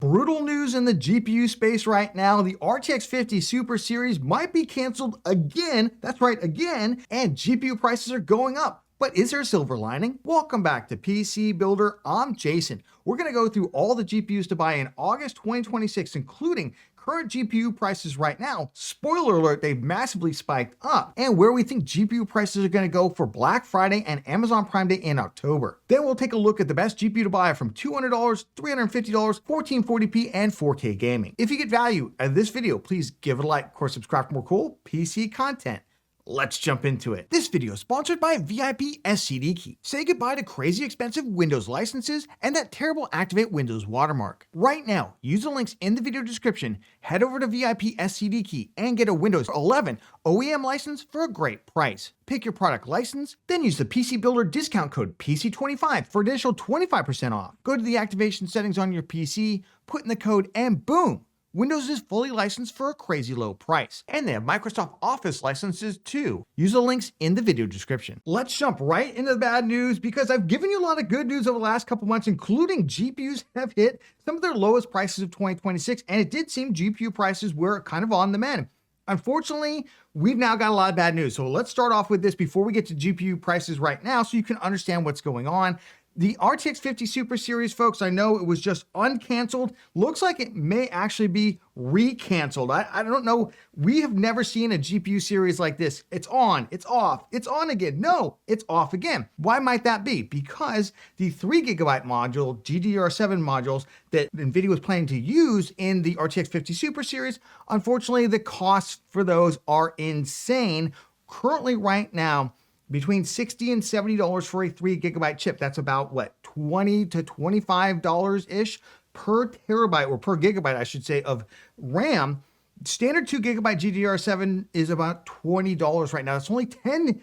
Brutal news in the GPU space right now. The RTX 50 Super Series might be canceled again. That's right, again. And GPU prices are going up. But is there a silver lining? Welcome back to PC Builder. I'm Jason. We're going to go through all the GPUs to buy in August 2026, including current GPU prices right now. Spoiler alert, they've massively spiked up, and where we think GPU prices are going to go for Black Friday and Amazon Prime Day in October. Then we'll take a look at the best GPU to buy from $200, $350, 1440p, and 4K gaming. If you get value out of this video, please give it a like. Of course, subscribe for more cool PC content. Let's jump into it. This video is sponsored by VIP SCD Key. Say goodbye to crazy expensive Windows licenses and that terrible Activate Windows watermark. Right now, use the links in the video description, head over to VIP SCD Key and get a Windows 11 OEM license for a great price. Pick your product license, then use the PC Builder discount code PC25 for additional 25% off. Go to the activation settings on your PC, put in the code, and boom! Windows is fully licensed for a crazy low price, and they have Microsoft Office licenses too. Use the links in the video description. Let's jump right into the bad news because I've given you a lot of good news over the last couple months, including GPUs have hit some of their lowest prices of 2026, and it did seem GPU prices were kind of on the mend. Unfortunately, we've now got a lot of bad news. So let's start off with this before we get to GPU prices right now so you can understand what's going on. The RTX 50 Super Series, folks, I know it was just uncanceled. Looks like it may actually be recanceled. I don't know. We have never seen a GPU series like this. It's on, it's off, it's on again. No, it's off again. Why might that be? Because the 3GB module, GDDR7 modules that NVIDIA was planning to use in the RTX 50 Super Series, unfortunately, the costs for those are insane. Currently, right now, between $60 and $70 for a 3GB chip. That's about what, $20 to $25-ish per terabyte, or per gigabyte, I should say, of RAM. Standard 2GB GDDR7 is about $20 right now. It's only $10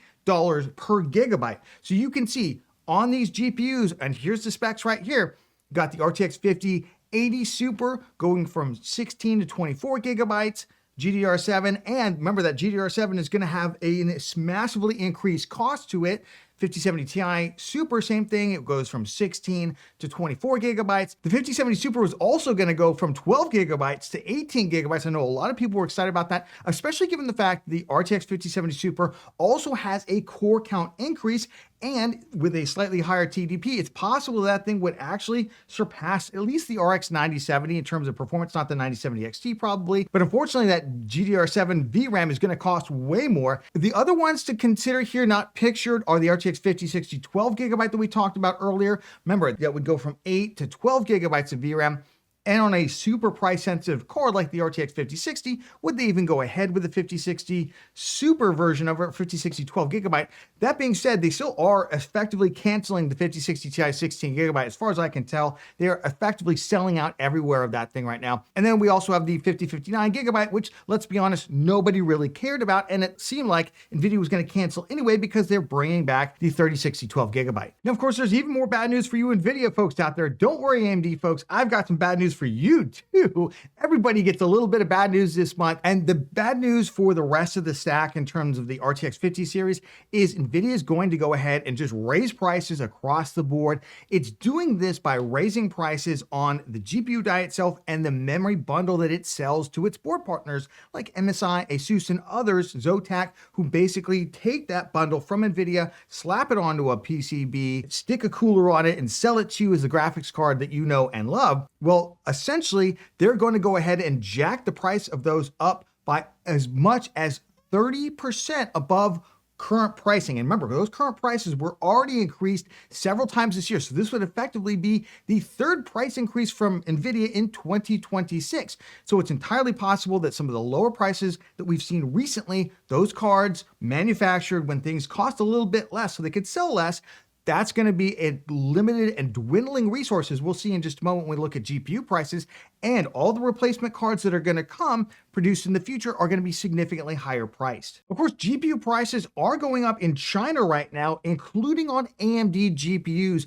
per gigabyte. So you can see on these GPUs, and here's the specs right here, got the RTX 5080 Super going from 16 to 24 gigabytes, GDDR7, and remember that GDDR7 is going to have a massively increased cost to it. 5070 Ti Super, same thing. It goes from 16 to 24 gigabytes. The 5070 Super was also going to go from 12 gigabytes to 18 gigabytes. I know a lot of people were excited about that, especially given the fact the RTX 5070 Super also has a core count increase, and with a slightly higher TDP, it's possible that thing would actually surpass at least the RX 9070 in terms of performance, not the 9070 XT probably. But unfortunately, that GDDR7 VRAM is going to cost way more. The other ones to consider here, not pictured, are the RTX 5060 12GB that we talked about earlier. Remember, that would go from 8 to 12 gigabytes of VRAM. And on a super price sensitive card like the RTX 5060, would they even go ahead with the 5060 Super version of it, 5060 12GB? That being said, they still are effectively canceling the 5060 Ti 16GB. As far as I can tell, they're effectively selling out everywhere of that thing right now. And then we also have the 5059GB, which, let's be honest, nobody really cared about. And it seemed like NVIDIA was going to cancel anyway because they're bringing back the 3060 12GB. Now, of course, there's even more bad news for you NVIDIA folks out there. Don't worry, AMD folks. I've got some bad news for you too. Everybody gets a little bit of bad news this month, and the bad news for the rest of the stack in terms of the RTX 50 series is NVIDIA is going to go ahead and just raise prices across the board. It's doing this by raising prices on the GPU die itself and the memory bundle that it sells to its board partners like MSI, ASUS, and others, Zotac, who basically take that bundle from NVIDIA, slap it onto a PCB, stick a cooler on it, and sell it to you as the graphics card that you know and love. Well, essentially, they're going to go ahead and jack the price of those up by as much as 30% above current pricing. And remember, those current prices were already increased several times this year. So this would effectively be the third price increase from NVIDIA in 2026. So it's entirely possible that some of the lower prices that we've seen recently, those cards manufactured when things cost a little bit less so they could sell less, that's going to be a limited and dwindling resources. We'll see in just a moment when we look at GPU prices, and all the replacement cards that are going to come produced in the future are going to be significantly higher priced. Of course, GPU prices are going up in China right now, including on AMD GPUs.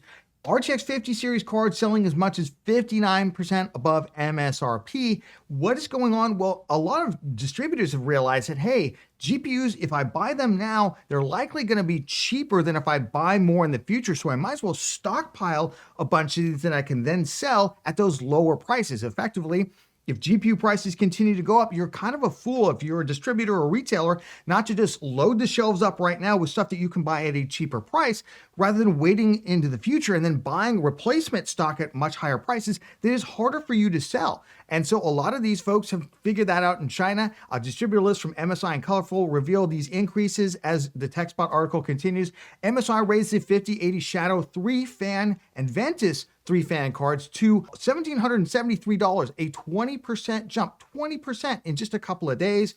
RTX 50 series cards selling as much as 59% above MSRP. What is going on? Well, a lot of distributors have realized that, hey, GPUs, if I buy them now, they're likely going to be cheaper than if I buy more in the future. So I might as well stockpile a bunch of these that I can then sell at those lower prices. Effectively, if GPU prices continue to go up, you're kind of a fool if you're a distributor or retailer not to just load the shelves up right now with stuff that you can buy at a cheaper price rather than waiting into the future and then buying replacement stock at much higher prices that is harder for you to sell. And so a lot of these folks have figured that out in China. A distributor list from MSI and Colorful revealed these increases as the TechSpot article continues. MSI raised the 5080 Shadow 3-fan and Ventus 3-fan cards to $1,773, a 20% jump, 20% in just a couple of days.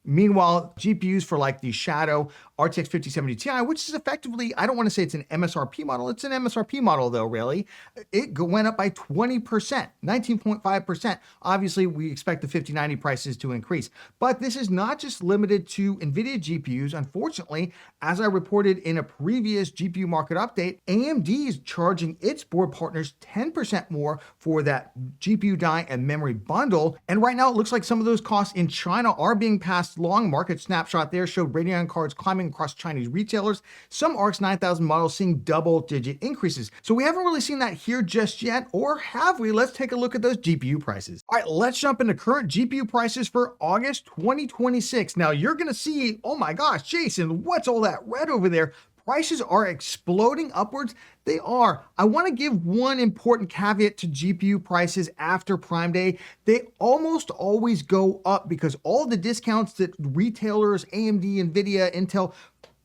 Meanwhile, GPUs for like the Shadow RTX 5070 Ti, which is effectively, I don't want to say it's an MSRP model, it's an MSRP model though, really. It went up by 20%, 19.5%. Obviously, we expect the 5090 prices to increase. But this is not just limited to NVIDIA GPUs. Unfortunately, as I reported in a previous GPU market update, AMD is charging its board partners 10% more for that GPU die and memory bundle. And right now, it looks like some of those costs in China are being passed along. Market snapshot there showed Radeon cards climbing across Chinese retailers. Some RX 9000 models seeing double-digit increases. So we haven't really seen that here just yet, or have we? Let's take a look at those GPU prices. All right, let's jump into current GPU prices for August 2026. Now you're gonna see, oh my gosh, Jason, what's all that red over there? Prices are exploding upwards. They are. I want to give one important caveat to GPU prices after Prime Day. They almost always go up because all the discounts that retailers, AMD, NVIDIA, Intel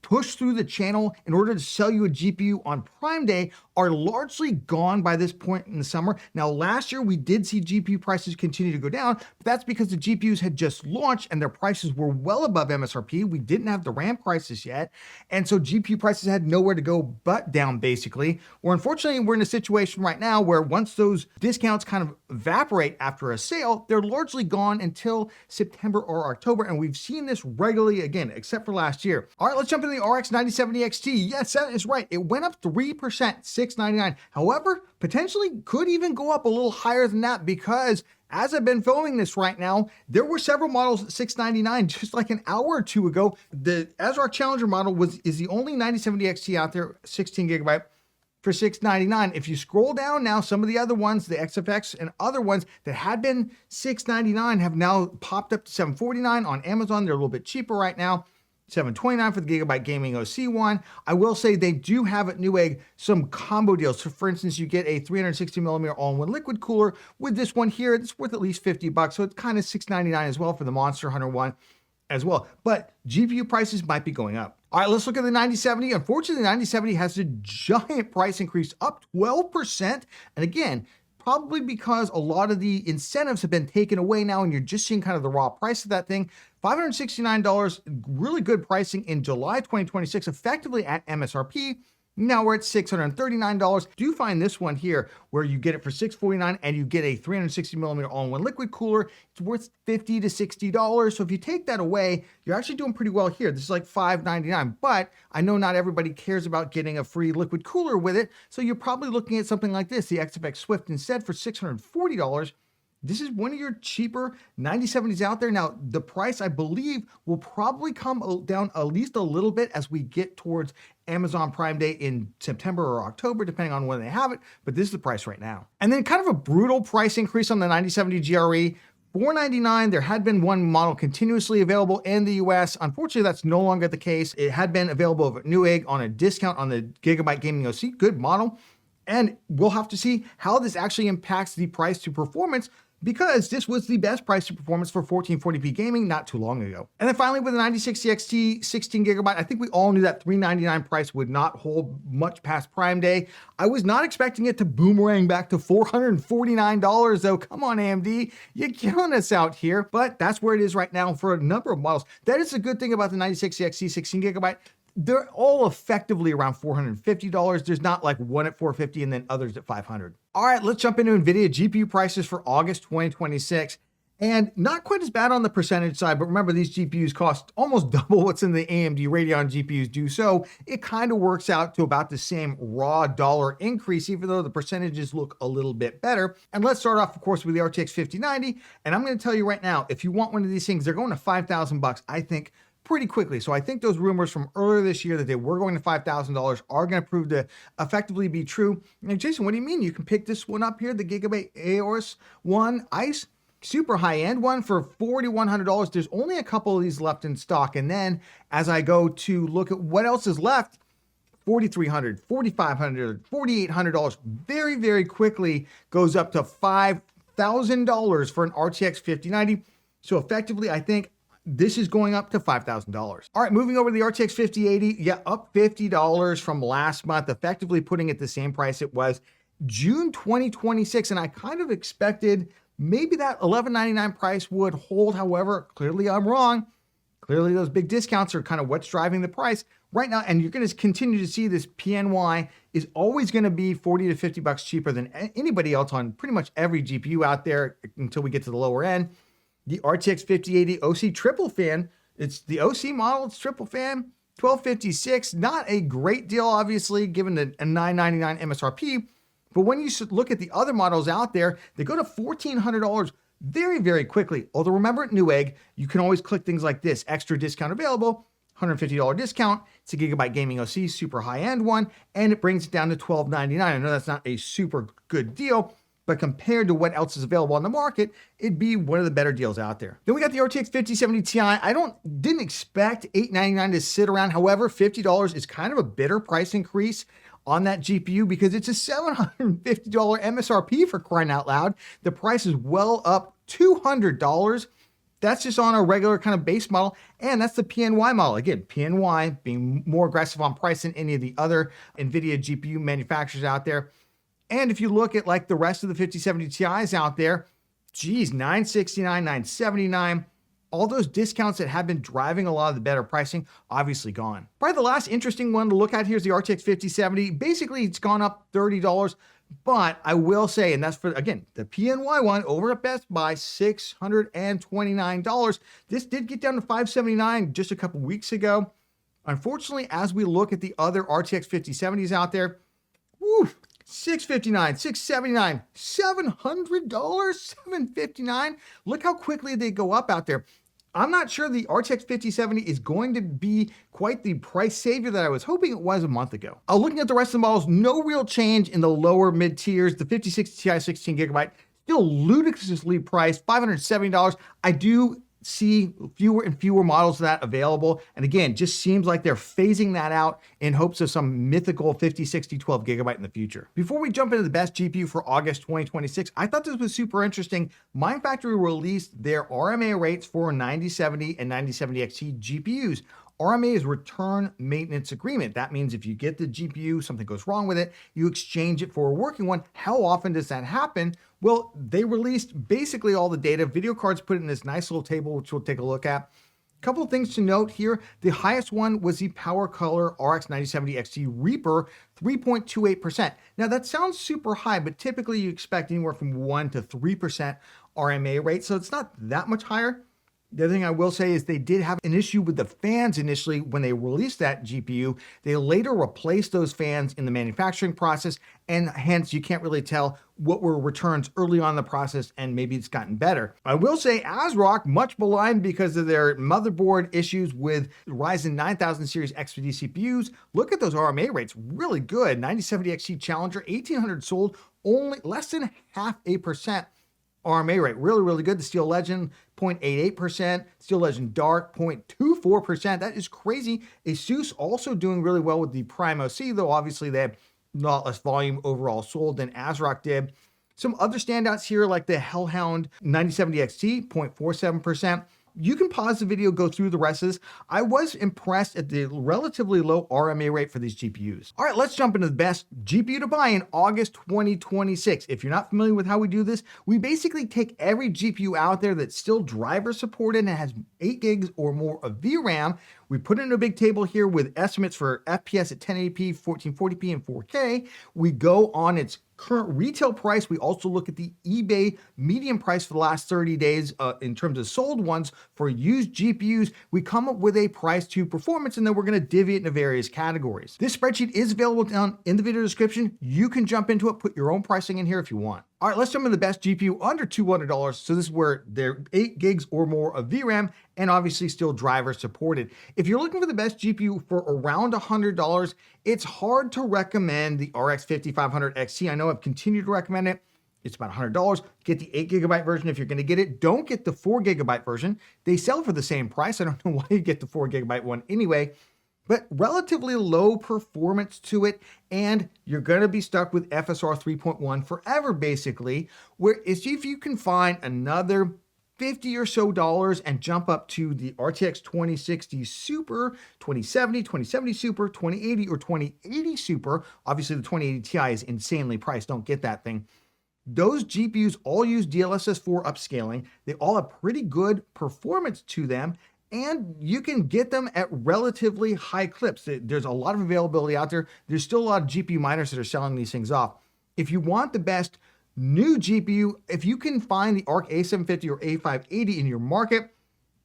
push through the channel in order to sell you a GPU on Prime Day are largely gone by this point in the summer. Now, last year we did see GPU prices continue to go down, but that's because the GPUs had just launched and their prices were well above MSRP. We didn't have the RAM crisis yet, and so GPU prices had nowhere to go but down, basically. Or unfortunately, we're in a situation right now where once those discounts kind of evaporate after a sale, they're largely gone until September or October, and we've seen this regularly again, except for last year. All right, let's jump into the RX 9070 XT. Yes, that is right. It went up 3%, $699. However, potentially could even go up a little higher than that because as I've been filming this right now, there were several models at $699 just like an hour or two ago. The ASRock Challenger model is the only 9070 XT out there, 16 gigabyte for $699. If you scroll down now, some of the other ones, the XFX and other ones that had been $699 have now popped up to $749 on Amazon. They're a little bit cheaper right now. $729 for the Gigabyte Gaming OC one. I will say they do have at Newegg some combo deals. So for instance, you get a 360mm all-in-one liquid cooler with this one here. It's worth at least $50. So it's kind of $699 as well for the Monster Hunter one as well. But GPU prices might be going up. All right, let's look at the 9070. Unfortunately, the 9070 has a giant price increase, up 12%. And again, probably because a lot of the incentives have been taken away now and you're just seeing kind of the raw price of that thing. $569, really good pricing in July 2026, effectively at MSRP. Now we're at $639. Do find this one here where you get it for $649 and you get a 360mm all-in-one liquid cooler. It's worth $50 to $60. So if you take that away, you're actually doing pretty well here. This is like $599, but I know not everybody cares about getting a free liquid cooler with it. So you're probably looking at something like this, the XFX Swift instead for $640. This is one of your cheaper 9070s out there. Now, the price, I believe, will probably come down at least a little bit as we get towards Amazon Prime Day in September or October, depending on when they have it, but this is the price right now. And then kind of a brutal price increase on the 9070 GRE. $499, there had been one model continuously available in the US. Unfortunately, that's no longer the case. It had been available at Newegg on a discount on the Gigabyte Gaming OC, good model. And we'll have to see how this actually impacts the price to performance, because this was the best price to performance for 1440p gaming not too long ago. And then finally with the 9060 XT 16 gigabyte, I think we all knew that $399 price would not hold much past Prime Day. I was not expecting it to boomerang back to $449 though. Come on, AMD, you're killing us out here. But that's where it is right now for a number of models. That is a good thing about the 9060 XT 16 gigabyte. They're all effectively around $450. There's not like one at $450 and then others at $500. All right, let's jump into NVIDIA GPU prices for August 2026. And not quite as bad on the percentage side, but remember these GPUs cost almost double what's in the AMD Radeon GPUs do. So it kind of works out to about the same raw dollar increase, even though the percentages look a little bit better. And let's start off, of course, with the RTX 5090. And I'm going to tell you right now, if you want one of these things, they're going to $5,000, I think, pretty quickly. So I think those rumors from earlier this year that they were going to $5,000 are going to prove to effectively be true. And Jason, what do you mean? You can pick this one up here, the Gigabyte Aorus One Ice? Super high-end one for $4,100. There's only a couple of these left in stock. And then as I go to look at what else is left, $4,300, $4,500, $4,800 very, very quickly goes up to $5,000 for an RTX 5090. So effectively, I think this is going up to $5,000. All right, moving over to the RTX 5080. Yeah, up $50 from last month, effectively putting it the same price it was June 2026. And I kind of expected maybe that $1,199 price would hold. However, clearly I'm wrong. Clearly those big discounts are kind of what's driving the price right now. And you're going to continue to see this PNY is always going to be 40 to 50 bucks cheaper than anybody else on pretty much every GPU out there until we get to the lower end. The RTX 5080 OC triple fan, it's the OC model, it's triple fan, $1,256. Not a great deal, obviously, given the $999 MSRP. But when you look at the other models out there, they go to $1,400 very, very quickly. Although remember at Newegg, you can always click things like this, extra discount available, $150 discount. It's a Gigabyte Gaming OC, super high-end one, and it brings it down to $1,299. I know that's not a super good deal, but compared to what else is available on the market, it'd be one of the better deals out there. Then we got the RTX 5070 Ti. I didn't expect $899 to sit around. However, $50 is kind of a bitter price increase on that GPU because it's a $750 MSRP for crying out loud. The price is well up $200. That's just on a regular kind of base model, and that's the PNY model. Again, PNY being more aggressive on price than any of the other NVIDIA GPU manufacturers out there. And if you look at like the rest of the 5070 Ti's out there, geez, $969, $979, all those discounts that have been driving a lot of the better pricing, obviously gone. Probably the last interesting one to look at here is the RTX 5070. Basically, it's gone up $30, but I will say, and that's for, again, the PNY one over at Best Buy, $629. This did get down to $579 just a couple weeks ago. Unfortunately, as we look at the other RTX 5070s out there, woo, $659, $679, $700, $759. Look how quickly they go up out there. I'm not sure the RTX 5070 is going to be quite the price savior that I was hoping it was a month ago. Looking at the rest of the models, no real change in the lower mid tiers. The 5060 Ti 16 gigabyte, still ludicrously priced, $570. I do see fewer and fewer models of that available. And again, just seems like they're phasing that out in hopes of some mythical 50, 60, 12 gigabyte in the future. Before we jump into the best GPU for August 2026, I thought this was super interesting. Mindfactory released their RMA rates for 9070 and 9070 XT GPUs. RMA is return maintenance agreement. That means if you get the GPU, something goes wrong with it, you exchange it for a working one. How often does that happen? Well, they released basically all the data. Video cards put it in this nice little table, which we'll take a look at. A couple of things to note here. The highest one was the Power Color RX 9070 XT Reaper, 3.28%. Now that sounds super high, but typically you expect anywhere from 1 to 3% RMA rate, so it's not that much higher. The other thing I will say is they did have an issue with the fans initially when they released that GPU. They later replaced those fans in the manufacturing process, and hence you can't really tell what were returns early on in the process, and maybe it's gotten better. I will say ASRock, much maligned because of their motherboard issues with Ryzen 9000 series XPD CPUs. Look at those RMA rates, really good. 9070 XT Challenger, 1800 sold, only less than 0.5% RMA rate. Really, really good. The Steel Legend, 0.88%. Steel Legend Dark, 0.24%. That is crazy. Asus also doing really well with the Prime OC, though obviously they have a lot less volume overall sold than ASRock did. Some other standouts here like the Hellhound 9070 XT, 0.47%. You can pause the video, go through the rest of this. I was impressed at the relatively low RMA rate for these GPUs. All right, let's jump into the best GPU to buy in August 2026. If you're not familiar with how we do this, we basically take every GPU out there that's still driver supported and has 8 gigs or more of VRAM. We put it in a big table here with estimates for FPS at 1080p, 1440p, and 4K. We go on its current retail price. We also look at the eBay median price for the last 30 days in terms of sold ones for used GPUs. We come up with a price to performance, and then we're going to divvy it into various categories. This spreadsheet is available down in the video description. You can jump into it, put your own pricing in here if you want. All right, let's jump into the best GPU under $200. So this is where they're 8 gigs or more of VRAM and obviously still driver supported. If you're looking for the best GPU for around $100, it's hard to recommend the RX 5500 XT. I know I've continued to recommend it. It's about $100. Get the 8 GB version if you're going to get it. Don't get the 4 GB version. They sell for the same price. I don't know why you get the 4 GB one anyway, but relatively low performance to it. And you're going to be stuck with FSR 3.1 forever, basically, where if you can find another $50 or so and jump up to the RTX 2060 Super, 2070 Super, 2080, or 2080 Super. Obviously, the 2080 Ti is insanely priced. Don't get that thing. Those GPUs all use DLSS 4 upscaling. They all have pretty good performance to them, and you can get them at relatively high clips. There's a lot of availability out there. There's still a lot of GPU miners that are selling these things off. If you want the best new GPU, if you can find the ARC A750 or A580 in your market,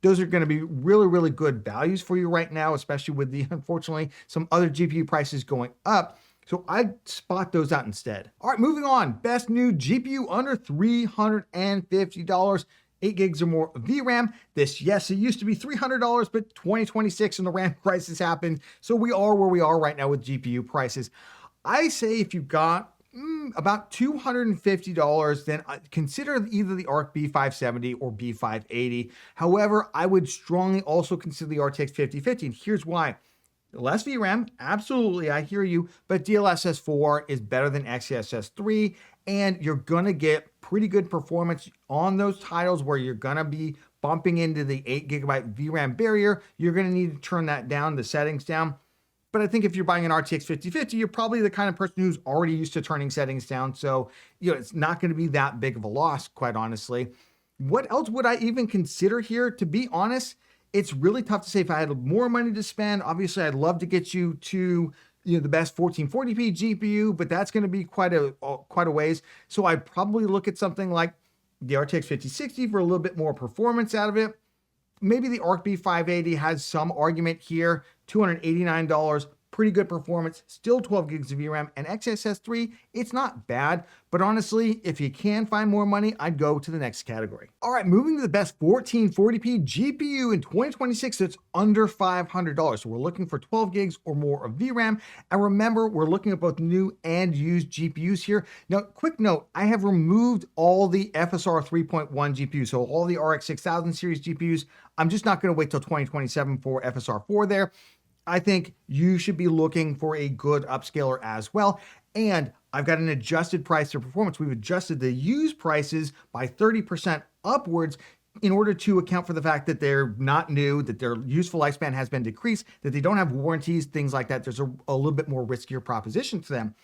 those are going to be really, really good values for you right now, especially with the, unfortunately, some other GPU prices going up. So I'd spot those out instead. All right, moving on. Best new GPU under $350. 8 gigs or more VRAM. This, yes, it used to be $300, but 2026 and the RAM crisis happened. So we are where we are right now with GPU prices. I say if you've got about $250, then consider either the ARC B570 or B580. However, I would strongly also consider the RTX 5050, and here's why. Less VRAM, absolutely, I hear you, but DLSS 4 is better than XeSS 3, and you're gonna get pretty good performance on those titles where you're gonna be bumping into the 8 GB VRAM barrier. You're gonna need to turn that down, the settings down. But I think if you're buying an RTX 5050, you're probably the kind of person who's already used to turning settings down, so it's not gonna be that big of a loss, quite honestly. What else would I even consider here? To be honest, it's really tough to say. If I had more money to spend, obviously I'd love to get you to the best 1440p GPU, but that's going to be quite a ways. So I'd probably look at something like the RTX 5060 for a little bit more performance out of it. Maybe the ARC B580 has some argument here. $289. Pretty good performance, still 12 gigs of VRAM, and XeSS 3, it's not bad, but honestly, if you can find more money, I'd go to the next category. All right, moving to the best 1440p GPU in 2026 that's under $500. So we're looking for 12 gigs or more of VRAM, and remember, we're looking at both new and used GPUs here. Now, quick note, I have removed all the FSR 3.1 GPUs, so all the RX 6000 series GPUs. I'm just not gonna wait till 2027 for FSR 4 there. I think you should be looking for a good upscaler as well. And I've got an adjusted price to performance. We've adjusted the used prices by 30% upwards in order to account for the fact that they're not new, that their useful lifespan has been decreased, that they don't have warranties, things like that. There's a little bit more riskier proposition to them.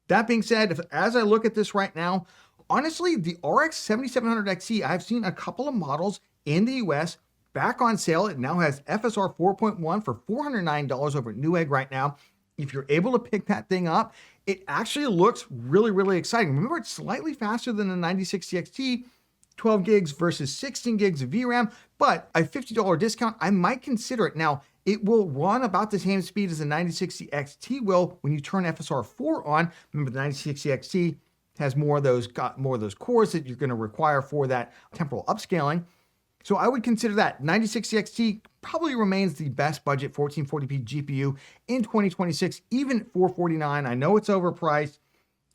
That being said, as I look at this right now, honestly, the RX 7700 XE, I've seen a couple of models in the US back on sale. It now has FSR 4.1 for $409 over at Newegg right now. If you're able to pick that thing up, it actually looks really, really exciting. Remember, it's slightly faster than the 9060 XT, 12 gigs versus 16 gigs of VRAM, but a $50 discount, I might consider it. Now, it will run about the same speed as the 9060 XT will when you turn FSR 4 on. Remember, the 9060 XT has more of those cores that you're going to require for that temporal upscaling. So I would consider that. 9060 XT probably remains the best budget 1440p GPU in 2026, even at $449. I know it's overpriced.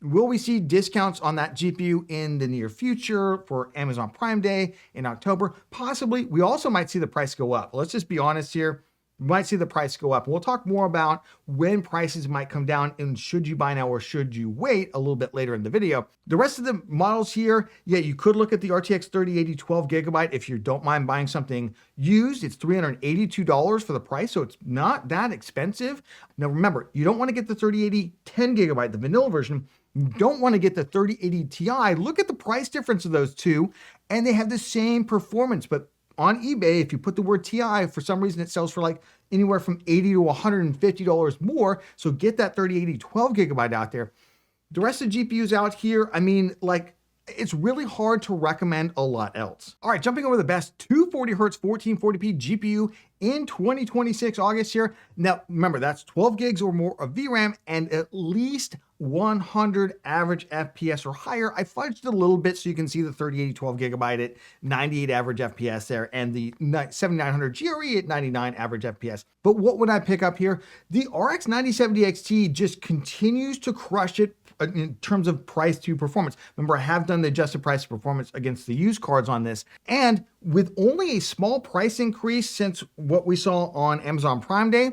Will we see discounts on that GPU in the near future for Amazon Prime Day in October? Possibly. We also might see the price go up. Let's just be honest here. We might see the price go up. We'll talk more about when prices might come down and should you buy now or should you wait a little bit later in the video. The rest of the models here, yeah, you could look at the RTX 3080 12 GB if you don't mind buying something used. It's $382 for the price, so it's not that expensive. Now remember, you don't want to get the 3080 10 GB, the vanilla version. You don't want to get the 3080 Ti. Look at the price difference of those two, and they have the same performance, but on eBay, if you put the word TI, for some reason it sells for like anywhere from $80 to $150 more. So get that 3080 12 GB out there. The rest of the GPUs out here, I mean, like, it's really hard to recommend a lot else. All right, jumping over the best 240 hertz 1440p GPU in 2026 August here. Now, remember, that's 12 gigs or more of VRAM and at least 100 average FPS or higher. I fudged it a little bit so you can see the 3080 12 gigabyte at 98 average FPS there and the 7900 GRE at 99 average FPS. But what would I pick up here? The RX 9070 XT just continues to crush it in terms of price to performance. Remember, I have done the adjusted price to performance against the used cards on this. And with only a small price increase since what we saw on Amazon Prime Day,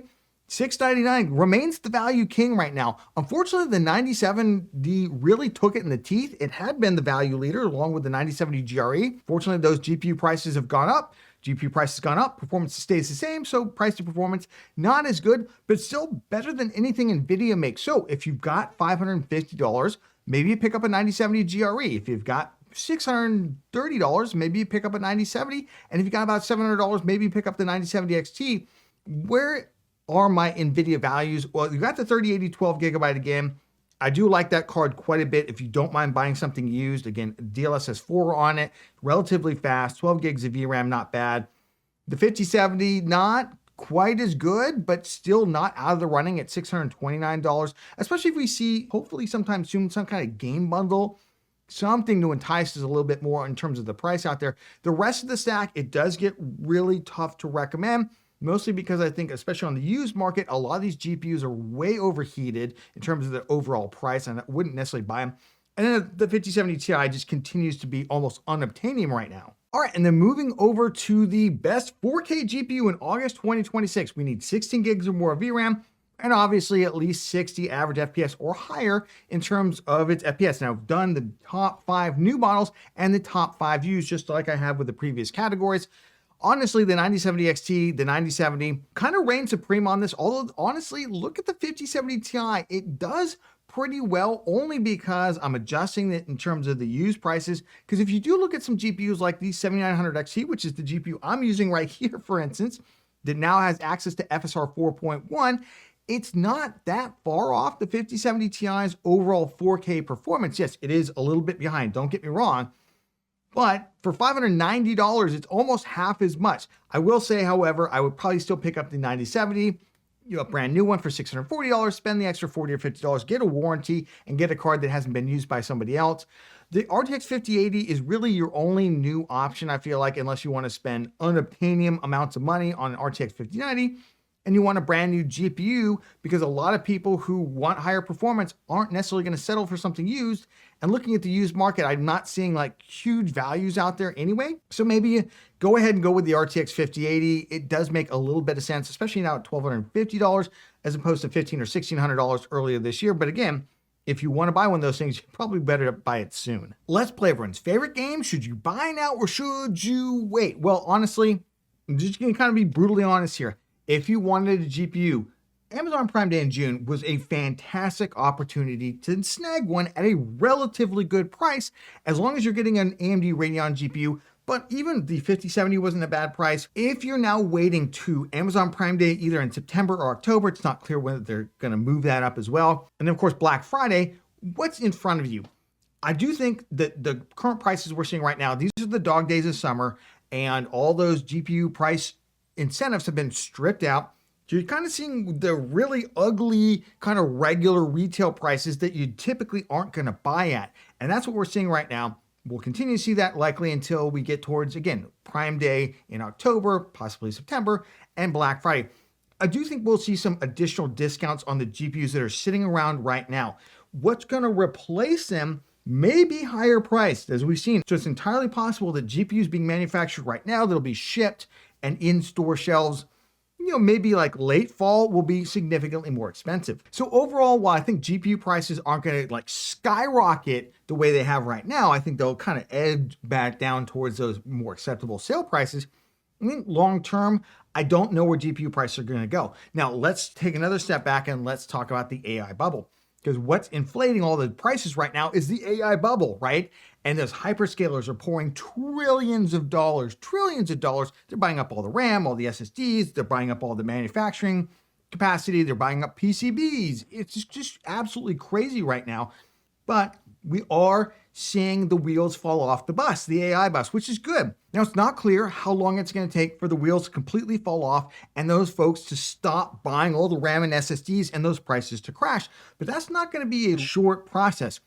$699 remains the value king right now. Unfortunately, the 9070 really took it in the teeth. It had been the value leader along with the 9070 GRE. Fortunately, those GPU prices have gone up. GPU price has gone up, performance stays the same, so price to performance not as good, but still better than anything NVIDIA makes. So if you've got $550, maybe you pick up a 9070 GRE. If you've got $630, maybe you pick up a 9070. And if you got about $700, maybe you pick up the 9070 XT. Where are my NVIDIA values? Well, you got the 3080 12 gigabyte again. I do like that card quite a bit. If you don't mind buying something used, again, DLSS 4 on it, relatively fast, 12 gigs of VRAM, not bad. The 5070, not quite as good, but still not out of the running at $629, especially if we see, hopefully sometime soon, some kind of game bundle, something to entice us a little bit more in terms of the price out there. The rest of the stack, it does get really tough to recommend. Mostly because I think, especially on the used market, a lot of these GPUs are way overheated in terms of the overall price, and I wouldn't necessarily buy them. And then the 5070 Ti just continues to be almost unobtainium right now. All right, and then moving over to the best 4K GPU in August 2026, we need 16 gigs or more of VRAM, and obviously at least 60 average FPS or higher in terms of its FPS. Now, I've done the top 5 new models and the top 5 used, just like I have with the previous categories. Honestly, the 9070 XT, the 9070 kind of reign supreme on this. Although, honestly, look at the 5070 Ti. It does pretty well only because I'm adjusting it in terms of the used prices. Because if you do look at some GPUs like the 7900 XT, which is the GPU I'm using right here, for instance, that now has access to FSR 4.1, it's not that far off the 5070 Ti's overall 4K performance. Yes, it is a little bit behind, don't get me wrong. But for $590, it's almost half as much. I will say, however, I would probably still pick up the 9070, a brand new one for $640, spend the extra $40 or $50, get a warranty, and get a card that hasn't been used by somebody else. The RTX 5080 is really your only new option, I feel like, unless you want to spend unobtainium amounts of money on an RTX 5090. And you want a brand new GPU, because a lot of people who want higher performance aren't necessarily going to settle for something used. And looking at the used market, I'm not seeing like huge values out there anyway. So maybe you go ahead and go with the RTX 5080. It does make a little bit of sense, especially now at $1,250 as opposed to $1,500 or $1,600 earlier this year. But again, if you want to buy one of those things, you're probably better to buy it soon. Let's play everyone's favorite game. Should you buy now or should you wait? Well, honestly, I'm just going to kind of be brutally honest here. If you wanted a GPU, Amazon Prime Day in June was a fantastic opportunity to snag one at a relatively good price, as long as you're getting an AMD Radeon GPU. But even the 5070 wasn't a bad price. If you're now waiting to Amazon Prime Day either in September or October, it's not clear whether they're going to move that up as well. And then of course, Black Friday, what's in front of you? I do think that the current prices we're seeing right now, these are the dog days of summer, and all those GPU price incentives have been stripped out. So you're kind of seeing the really ugly kind of regular retail prices that you typically aren't going to buy at. And that's what we're seeing right now. We'll continue to see that likely until we get towards, again, Prime Day in October, possibly September, and Black Friday. I do think we'll see some additional discounts on the GPUs that are sitting around right now. What's going to replace them may be higher priced, as we've seen. So it's entirely possible that GPUs being manufactured right now that'll be shipped and in-store shelves, maybe like late fall, will be significantly more expensive. So overall, while I think GPU prices aren't going to like skyrocket the way they have right now, I think they'll kind of edge back down towards those more acceptable sale prices. I think long term, I don't know where GPU prices are going to go. Now, let's take another step back and let's talk about the AI bubble. Because what's inflating all the prices right now is the AI bubble, right? And those hyperscalers are pouring trillions of dollars. They're buying up all the RAM, all the SSDs. They're buying up all the manufacturing capacity. They're buying up PCBs. It's just absolutely crazy right now. but we are seeing the wheels fall off the bus, the AI bus, which is good. Now, it's not clear how long it's going to take for the wheels to completely fall off and those folks to stop buying all the RAM and SSDs and those prices to crash, but that's not going to be a short process.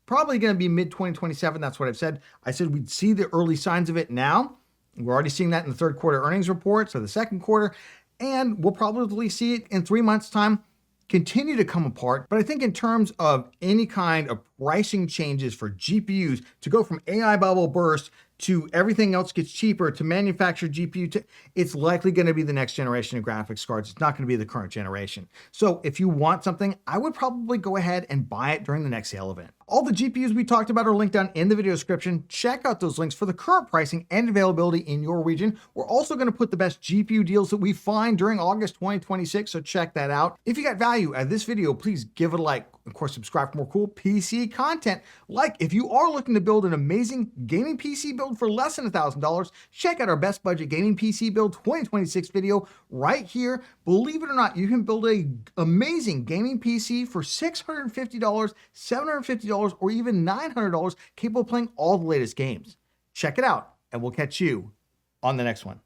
Probably going to be mid-2027. That's what I've said. I said we'd see the early signs of it now. We're already seeing that in the third quarter earnings report, so the second quarter, and we'll probably see it in 3 months' time continue to come apart. But I think in terms of any kind of pricing changes for GPUs to go from AI bubble burst to everything else gets cheaper to manufactured GPU, it's likely going to be the next generation of graphics cards. It's not going to be the current generation. So if you want something, I would probably go ahead and buy it during the next sale event. All the GPUs we talked about are linked down in the video description. Check out those links for the current pricing and availability in your region. We're also going to put the best GPU deals that we find during August 2026, so check that out. If you got value out of this video, please give it a like. Of course, subscribe for more cool PC content. Like, if you are looking to build an amazing gaming PC build for less than $1,000, check out our best budget gaming PC build 2026 video right here. Believe it or not, you can build an amazing gaming PC for $650, $750, or even $900, capable of playing all the latest games. Check it out, and we'll catch you on the next one.